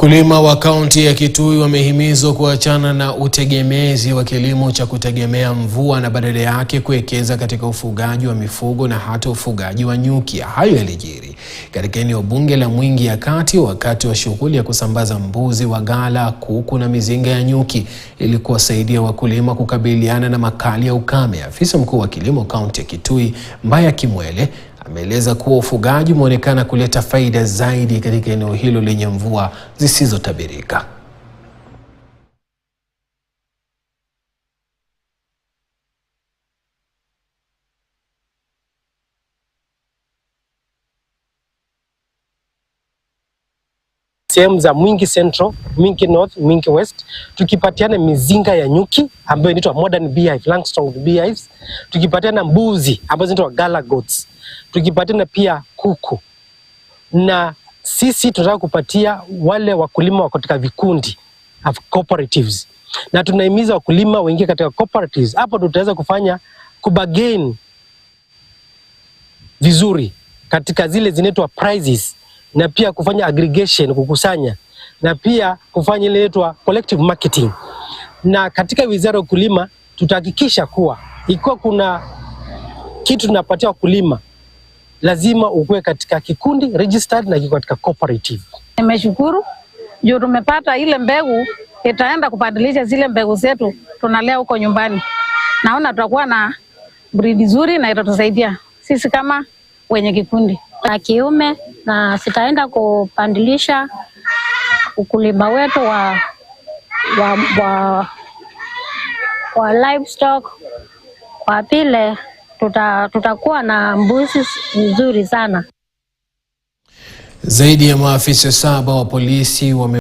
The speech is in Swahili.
Wakulima wa kaunti ya Kitui wamehimizwa kuachana na utegemezi wa kilimo cha kutegemea mvua na badala yake kuwekeza katika ufugaji wa mifugo na hata ufugaji wa nyuki. Hayo yalijiri katika eneo bunge la Mwingi ya Kati wakati wa shughuli ya kusambaza mbuzi, wagala, kuku na mizinga ya nyuki ili kuwasaidia wakulima kukabiliana na makali ya ukame. Afisa mkuu wa kilimo kaunti ya Kitui, Mbaya Kimwele, ameeleza kuwa ufugaji umeonekana kuleta faida zaidi katika eneo hilo lenye mvua zisizotabirika. Sehemu za Mwingi Central, Mwingi North, Mwingi West, tukipatiana mizinga ya nyuki ambayo inaitwa modern beehive, Langstroth beehives, tukipatiana mbuzi ambazo inaitwa gala goats, tukipatiana pia kuku. Na sisi tunataka kupatia wale wakulima wako katika vikundi of cooperatives, na tunahimiza wakulima waingie katika cooperatives. Hapo tutaweza kufanya kubagain vizuri katika zile zinaitwa prizes, na pia kufanya aggregation, kukusanya, na pia kufanya ile inaitwa collective marketing. Na katika wizara ya ukulima tutahakikisha kuwa ikiwa kuna kitu tunapatia wakulima, lazima ukue katika kikundi registered na kiko katika cooperative. Nimeshukuru juu tumepata ile mbegu, itaenda kubadilisha zile mbegu zetu tunalea huko nyumbani. Naona tutakuwa na breed nzuri na itatusaidia sisi kama wenye kikundi na kiume, na sitaenda kupandilisha ukulima wetu wa livestock. Kwa vile tutakuwa na mbuzi nzuri sana. Zaidi ya maafisa 7 wa polisi